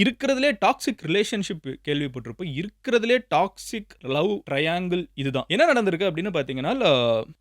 இருக்கிறதுலே toxic relationship கேள்விப்பட்டிருப்போம். இருக்கிறதுலே டாக்ஸிக் லவ் ட்ரையாங்கிள் இதுதான். என்ன நடந்திருக்கு அப்படின்னு பார்த்தீங்கன்னா,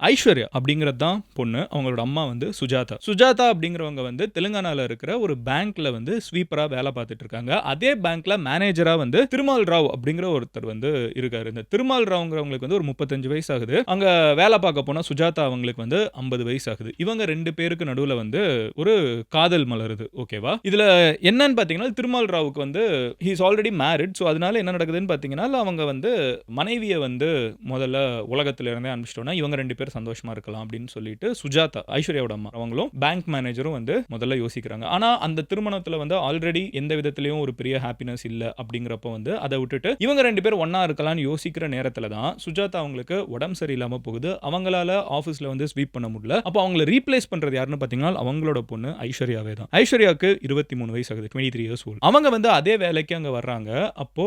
ஐஸ்வர்யா அப்படிங்கிறது தான் பொண்ணு. அவங்களோட அம்மா வந்து சுஜாதா. சுஜாதா அப்படிங்கிறவங்க வந்து தெலுங்கானால இருக்கிற ஒரு பேங்க்ல வந்து ஸ்வீப்பரா வேலை பார்த்துட்டு இருக்காங்க. அதே பேங்க்ல மேனேஜரா வந்து திருமால் ராவ் அப்படிங்கிற ஒருத்தர் வந்து இருக்காரு. இந்த திருமால் ராவ்ங்கிறவங்களுக்கு வந்து ஒரு 35 வயசு ஆகுது. அங்க வேலை பார்க்க போன சுஜாதா அவங்களுக்கு வந்து 50 வயசு ஆகுது. இவங்க 2 பேருக்கு நடுவுல வந்து ஒரு காதல் மலருது. ஓகேவா? இதுல என்னன்னு பார்த்தீங்கன்னா, திருமால் ராவ் வந்து he is already married. So அதனால என்ன நடக்குதுன்னு பார்த்தீங்கன்னா, அவங்க வந்து மனைவியை வந்து முதல்ல உலகத்துல இருந்தே அனுப்பிச்சிட்டோம்னா இவங்க 2 பேரும் சந்தோஷமா இருக்கலாம் அப்படின்னு சொல்லிட்டு சுஜாதா ஐஸ்வர்யாவோட அம்மா அவங்களும் பேங்க் மேனேஜரும் வந்து முதல்ல யோசிக்கிறாங்க. ஆனா அந்த திருமணத்துல வந்து ஆல்ரெடி எந்த விதத்திலையும் ஒரு பெரிய ஹாப்பினஸ் இல்ல அப்படிங்கிறப்ப வந்து அதை விட்டுட்டு இவங்க 2 பேரும் ஒண்ணா இருக்கலாம்னு யோசிக்கிற நேரத்துல தான் சுஜாதா அவங்களுக்கு உடம்பு சரியில்லாம போகுது. அவங்களால ஆபீஸ்ல வந்து ஸ்வீப் பண்ண முடியல. அப்போ அவங்களை ரீப்ளேஸ் பண்றது யாருன்னு பார்த்தீங்கன்னா அவங்களோட பொண்ணு ஐஸ்வர்யாவே தான். ஐஸ்வர்யாவுக்கு 23 வயசு ஆகுது. 23 இயர்ஸ் ஓல்ட். அவங்க வந்து அதே வேலைக்கு அங்க வர்றாங்க. அப்போ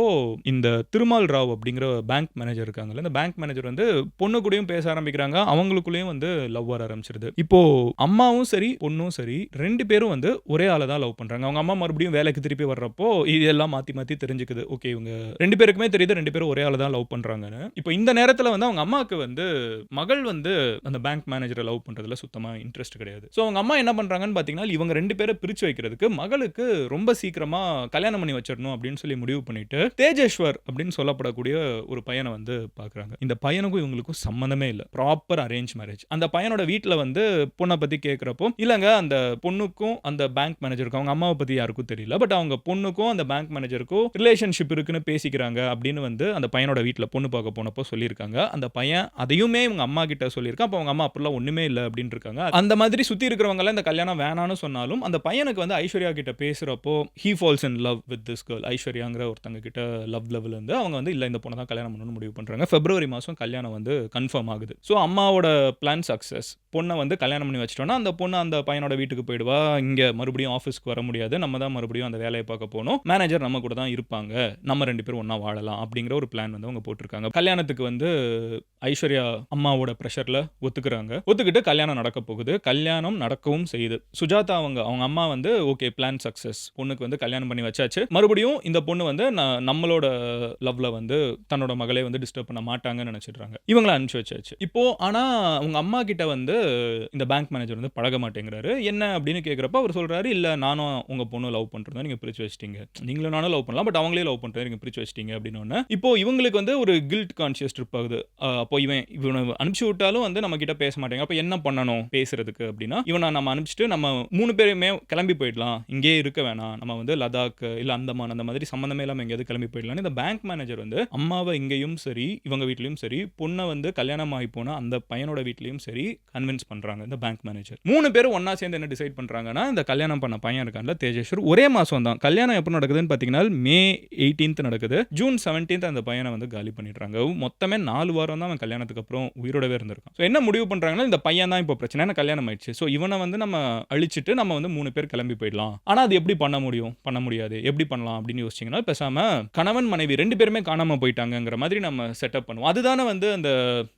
இந்த திருமால் ராவ் அப்படிங்கிற பேங்க் மேனேஜர் இருக்காங்கல்ல, இந்த பேங்க் மேனேஜர் வந்து பொண்ணு கூடயும் பேச ஆரம்பிக்கிறாங்க. அவங்களுக்குள்ளேயும் வந்து லவ் வர ஆரம்பிச்சிருது. இப்போ அம்மாவும் சரி பொண்ணும் சரி 2 பேரும் வந்து ஒரே ஆளை தான் லவ் பண்றாங்க. அவங்க அம்மா மறுபடியும் வேலைக்கு திருப்பி வர்றப்போ இதெல்லாம் மாத்தி மாத்தி தெரிஞ்சுக்குது. ஓகே இவங்க 2 பேருக்குமே தெரியுது 2 பேரும் ஒரே ஆளை தான் லவ் பண்றாங்கன்னு. இப்போ இந்த நேரத்துல வந்து அவங்க அம்மாவுக்கு வந்து மகள் வந்து அந்த பேங்க் மேனேஜரை லவ் பண்றதுல சுத்தமா இன்ட்ரெஸ்ட் கிடையாது. ஸோ அவங்க அம்மா என்ன பண்றாங்கன்னு பாத்தீங்கன்னா இவங்க 2 பேரை பிரிச்சு வைக்கிறதுக்கு மகளுக்கு ரொம்ப சீக்கிரமா கல்யாணம் பண்ணி வச்சிடணும் அப்படின்னு சொல்லி முடிவு பண்ணிட்டு தேஜேஸ்வர் அப்படின்னு சொல்லப்படக்கூடிய ஒரு பையனை வந்து பாக்குறாங்க. இந்த பையனுக்கும் இவங்களுக்கும் சம்மந்தமே இல்ல. Proper arrange marriage. அந்த பையனோட வீட்டுல வந்து பொண்ணை பத்தி கேட்கிறப்போ இல்லங்க அந்த பொண்ணுக்கும் அந்த பேங்க் மேனேஜருக்கும் அவங்க அம்மாவை பத்தி யாருக்கும் தெரியல. பட் அவங்க பொண்ணுக்கும் அந்த பேங்க் மேனேஜருக்கும் ரிலேஷன்ஷிப் இருக்குன்னு பேசிக்கிறாங்க அப்படின்னு வந்து அந்த பையனோட வீட்டுல பொண்ணு பார்க்க போனப்போ சொல்லியிருக்காங்க. அந்த பையன் அதையுமே இவங்க அம்மா கிட்ட சொல்லியிருக்கான். அப்போ அவங்க அம்மா அப்படிலாம் ஒண்ணுமே இல்லை அப்படின்னு இருக்காங்க. அந்த மாதிரி சுத்தி இருக்கிறவங்க எல்லாம் இந்த கல்யாணம் வேணான்னு சொன்னாலும் அந்த பையனுக்கு வந்து ஐஸ்வர்யா கிட்ட பேசுறப்போ he falls in love with this girl. ஐஸ்வர்யாங்கிற ஒருத்தங்க கிட்ட லவ் லெவல் இருந்து அவங்க வந்து இல்ல இந்த பொண்ணை தான் கல்யாணம் பண்ணணும்னு முடிவு பண்றாங்க. பிப்ரவரி மாசம் கல்யாணம் வந்து கன்ஃபார்ம் ஆகுது. ஸோ அம்மாவோட பிளான் சக்சஸ். பொண்ணை வந்து கல்யாணம் பண்ணி வச்சிட்டோம்னா அந்த பொண்ணு அந்த பையனோட வீட்டுக்கு போயிடுவா. இங்க மறுபடியும் ஆஃபீஸ்க்கு வர முடியாது. நம்ம தான் மறுபடியும் அந்த வேலையை பார்க்க போகணும். மேனேஜர் நம்ம கூட தான் இருப்பாங்க. நம்ம 2 பேரும் ஒண்ணா வாழலாம் அப்படிங்கிற ஒரு பிளான் வந்து அவங்க போட்டிருக்காங்க. கல்யாணத்துக்கு வந்து ஐஸ்வர்யா அம்மாவோட பிரஷர்ல ஒத்துக்கிறாங்க. ஒத்துக்கிட்டு கல்யாணம் நடக்க போகுது. கல்யாணம் நடக்கவும் செய்யுது. சுஜாதா அவங்க அம்மா வந்து ஓகே பிளான் சக்சஸ். பொண்ணுக்கு வந்து கல்யாணம் பண்ணி வச்சாச்சு. மறுபடியும் இந்த பொண்ணு வந்து நம்மளோட லவ்ல வந்து தன்னோட மகளே வந்து டிஸ்டர்ப் பண்ண மாட்டாங்கன்னு நினைச்சிடுறாங்க. இவங்கள அனுப்பிச்சு வச்சாச்சு. இப்போ ஆனா உங்க அம்மா கிட்ட வந்து இந்த பேங்க் மேனேஜர் வந்து பழக மாட்டேங்கிறாரு. என்ன அப்படின்னு கேட்கிறப்ப அவர் சொல்றாரு இல்ல நானும் உங்க பொண்ணு லவ் பண்றதா நீங்க பிரிச்சு வச்சிட்டீங்க. நீங்களும் நானும் லவ் பண்ணலாம். பட் அவங்களே லவ் பண்றதை நீங்க பிரிச்சு வச்சிட்டீங்க அப்படின்னு ஒண்ணு. இப்போ இவங்களுக்கு வந்து ஒரு கில்ட் கான்ஷியஸ் ட்ரிப் ஆகுது. அப்போ இவனை அனுப்பிச்சு விட்டாலும் வந்து நம்ம கிட்ட பேச மாட்டேங்க. அப்ப என்ன பண்ணணும் பேசுறதுக்கு அப்படின்னா இவனை நம்ம அனுப்பிச்சிட்டு நம்ம 3 பேருமே கிளம்பி போயிடலாம். இங்கே இருக்க வேணாம். நம்ம வந்து லடாக் இல்ல அந்தமான் அந்த மாதிரி சம்பந்தமே இல்லாம எங்கேயாவது கிளம்பி போயிடலாம். இந்த பேங்க் மேனேஜர் வந்து அம்மாவை இங்கேயும் சரி இவங்க வீட்லயும் சரி பொண்ணை வந்து கல்யாணம் ஆகி போனா அந்த பையனோட வீட்லயும் சரி கன்வின்ஸ் பண்றாங்க இந்த பேங்க் மேனேஜர். 3 பேரும் ஒண்ணா சேர்ந்து என்ன டிசைட் பண்றாங்கன்னா இந்த கல்யாணம் பண்ண பையன் இருக்கான்ல தேஜேஸ்வர் ஒரே மாசம் தான். கல்யாணம் எப்போ நடக்குதுன்னு பாத்தீங்கன்னா மே 18 நடக்குது. ஜூன் 17 அந்த பையனை வந்து காலி பண்ணிடுறாங்க. மொத்தமே 4 வாரம் தான் அவன் கல்யாணத்துக்கு அப்புறம் உயிரோடவே இருந்திருக்கான். ஸோ என்ன முடிவு பண்றாங்கன்னா இந்த பையன் தான் இப்போ பிரச்சனை. கல்யாணம் ஆயிடுச்சு. ஸோ இவனை வந்து நம்ம அழிச்சிட்டு நம்ம வந்து 3 பேர் கிளம்பி போயிடலாம். ஆனா அது எப்படி பண்ண முடியும்? பண்ண முடியாது. எப்படி பண்ணலாம் அப்படின்னு யோசிச்சீங்கன்னா பேசாம கணவன் மனைவி 2 பேருமே காணாம போயிட்டாங்கங்கிற மாதிரி நம்ம செட்டப் பண்ணுவோம். அதுதானே வந்து அந்த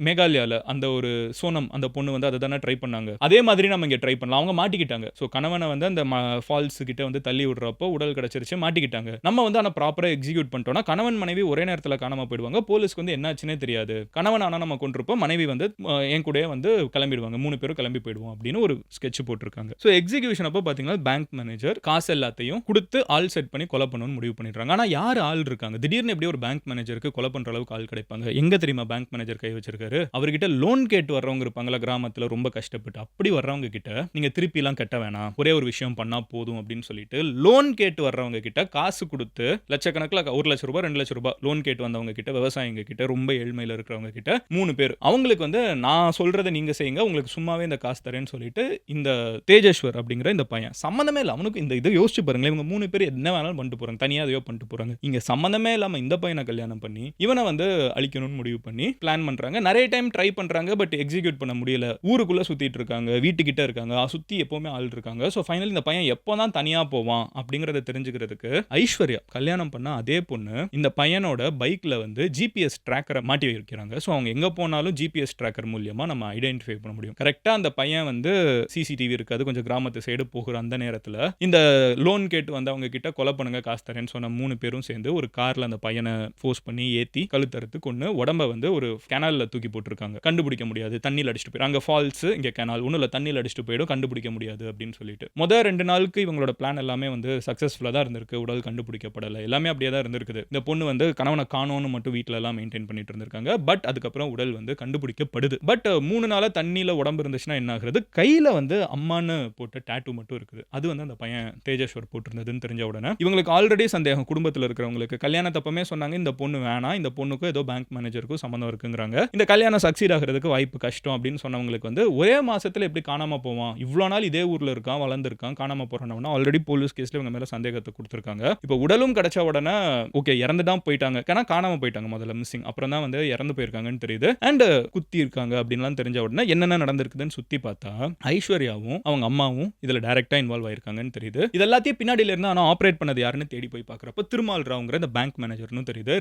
மேகாலயால அந்த ஒரு சோனம் அந்த பொண்ணு வந்து அதை தானே ட்ரை பண்ணாங்க. அதே மாதிரி நம்ம இங்க ட்ரை பண்ணலாம். அவங்க மாட்டிக்கிட்டாங்க. ஸோ கணவனை வந்து அந்த ஃபால்ஸ் கிட்ட வந்து தள்ளி விடுறப்போ உடல் கிடைச்சிருச்சு மாட்டிக்கிட்டாங்க. நம்ம வந்து ஆனா ப்ராப்பரா எக்ஸிக்யூட் பண்ணிட்டோம்னா கணவன் மனைவி ஒரே நேரத்தில் காணாம போயிடுவாங்க. போலீஸ்க்கு வந்து என்னாச்சுன்னே தெரியாது. கணவன் ஆனா நம்ம கொண்டிருப்போம். மனைவி வந்து என் கூடயே வந்து கிளம்பிடுவாங்க. 3 பேரும் கிளம்பி போயிடுவோம் அப்படின்னு ஒரு ஸ்கெட்ச் போட்டிருக்காங்க. ஸோ எக்ஸிகியூஷன் அப்போ பாத்தீங்கன்னா பேங்க் மேனேஜர் காசு எல்லாத்தையும் கொடுத்து ஆள் செட் பண்ணி கொலை பண்ணணும்னு முடிவு பண்ணிடுறாங்க. ஆனா யார் ஆள் இருக்காங்க? திடீர்னு எப்படி ஒரு பேங்க் மேனேஜருக்கு கொலை பண்ற அளவுக்கு ஆள் கிடைப்பாங்க? எங்க தெரியுமா பேங்க் மேனேஜர் கை வச்சிருக்காரு? அவர்கிட்ட லோன் கேட்டு வர்றவங்க இருப்பாங்களா கிராமத்துல ரொம்ப கஷ்டப்பட்டு அப்படி வர்றவங்க கிட்ட நீங்க திருப்பி எல்லாம் கட்ட வேணாம் ஒரே ஒரு விஷயம் பண்ணா போதும் அப்படின்னு சொல்லிட்டு லோன் கேட்டு வர்றவங்க கிட்ட காசு கொடுத்து லட்சக்கணக்கில் 1 லட்சம் ரூபாய் 2 லட்சம் ரூபாய் லோன் கேட்டு வந்தவங்க கிட்ட விவசாயிங்க கிட்ட ரொம்ப ஏழ்மையில இருக்கிறவங்க கிட்ட 3 பேர் அவங்களுக்கு வந்து நான் சொல்றதை நீங்க செய்யுங்க உங்களுக்கு சும்மாவே இந்த காசு தரேன்னு சொல்லிட்டு இந்த தேஜேஸ்வர் அப்படிங்கிற இந்த பையன் சம்மந்தமே இல்லை அவனுக்கு இந்த இதை யோசிச்சு பாருங்களேன். இவங்க 3 பேர் என்ன வேணாலும் பண்ணிட்டு போறாங்க. தனியா எதையோ பண்ணிட்டு போறாங்க. இங்க சம்மந்தமே இல்லாம இந்த பையனை கல்யாணம் பண்ணி இவனை வந்து அழிக்கணும்னு முடிவு பண்ணி பிளான் பண்றாங்க. நிறைய டைம் ட்ரை பண்றாங்க. பட் எக்ஸிக்யூட் பண்ண முடியல. ஊருக்குள்ள சுத்திட்டு இருக்காங்க. வீட்டுக்கிட்ட இருக்காங்க. சுத்தி எப்பவுமே ஆள் இருக்காங்க. ஸோ ஃபைனலி இந்த பையன் எப்போதான் தனியா போவான் அப்படிங்கறத தெரிஞ்சுக்கிறதுக்கு ஐஸ்வர்யா கல்யாணம் பண்ண அதே பொண்ணு இந்த பையனோட பைக்ல வந்து ஜிபிஎஸ் ட்ராக்கரை மாட்டி வைக்கிறாங்க. ஸோ அவங்க எங்க போனாலும் ஜிபிஎஸ் ட்ராக்கர் மூலியமா நம்ம ஐடென்டிஃபை பண்ண முடியும். கரெக்டா அந்த பையன் வந்து சிசிடிவி இருக்காது கொஞ்சம் கிராமத்து சைடு போகிற அந்த நேரத்தில் இந்த லோன் கேட்டு வந்து அவங்க கிட்ட கொலை பண்ணுங்க காசு தரேன்னு சொன்ன 3 பேரும் சேர்ந்து ஒரு கார்ல அந்த பையனை ஃபோர்ஸ் பண்ணி ஏத்தி கழுத்தறுத்து கொன்னு உடம்ப வந்து ஒரு கேனால்ல தூக்கி போட்டுருக்காங்க. கண்டுபிடிக்க முடியாது, தண்ணியில் அடிச்சுட்டு போயிடும். அங்க ஃபால்ஸ், இங்க கேனால், ஒன்றும் இல்லை, தண்ணியில் அடிச்சுட்டு போயிடும், கண்டுபிடிக்க முடியாது அப்படின்னு சொல்லிட்டு 2 நாளுக்கு இவங்களோட பிளான் எல்லாமே வந்து சக்சஸ்ஃபுல்லாக தான் இருந்திருக்கு. உடல் கண்டுபிடிக்கப்படலை, எல்லாமே அப்படியே தான் இருந்திருக்குது. இந்த பொண்ணு வந்து கணவனை காணோன்னு மட்டும் வீட்டில எல்லாம் மெயின்டைன் பண்ணிட்டு இருந்திருக்காங்க. பட் அதுக்கப்புறம் உடல் வந்து கண்டுபிடிக்கப்படுது. பட் 3 நாளா தண்ணியில உடம்பு இருந்துச்சுன்னா என்ன ஆகுறது, கையில வந்து அம்மான்னு போட்ட டாட்டூ மட்டும் இருக்குது. அது வந்து அந்த பையன் தேஜேஸ்வர் போட்டிருந்ததுன்னு தெரிஞ்ச உடனே இவங்களுக்கு ஆல்ரெடி சந்தேகம். குடும்பத்தில் இருக்கிறவங்களுக்கு கல்யாணத்தப்பமே சொன்னாங்க இந்த பொண்ணு வேணாம், இந்த பொண்ணுக்கும் ஏதோ பேங்க் மேனேஜருக்கும் சம்மந்தம் இருக்குங்கிறாங்க, இந்த கல்யாணம் சக்சீட் ஆகிறதுக்கு வாய்ப்பு கஷ்டம் அப்படின்னு சொன்னவங்களுக்கு வந்து ஒரே மாசத்துல எப்படி காணாம போவான், இவ்வளோ நாள் இதே ஊர்ல இருக்கான், வளர்ந்துருக்கான், காணாம போறானவனா ஆல்ரெடி போலீஸ் கேஸ்ல இவங்க மேல சந்தேகத்தை கொடுத்துருக்காங்க. இப்போ உடலும் கிடைச்ச உடனே ஓகே இறந்து தான் போயிட்டாங்க, ஏன்னா காணாம போயிட்டாங்க முதல்ல மிஸ்ஸிங், அப்புறம் தான் வந்து இறந்து போயிருக்காங்கன்னு தெரியுது. அண்ட் குத்தி இருக்காங்க அப்படின்லாம் தெரிஞ்ச உடனே என்னென்ன நடந்திருக்குதுன்னு சுத்தி பார்த்தா ஐஸ்வர்யாவும் அவங்க அம்மாவும் இதுல டைரக்டா இன்வால்வ் ஆயிருக்காங்கன்னு தெரியுது. இது எல்லாத்தையும் பின்னாடியில இருந்து ஆனா ஆப்ரேட் பண்ணது யாருன்னு தேடி போய் பார்க்கறப்ப திருமால் ராவ்ங்கிற இந்த பேங்க் மேனேஜர்னு தெரியுது.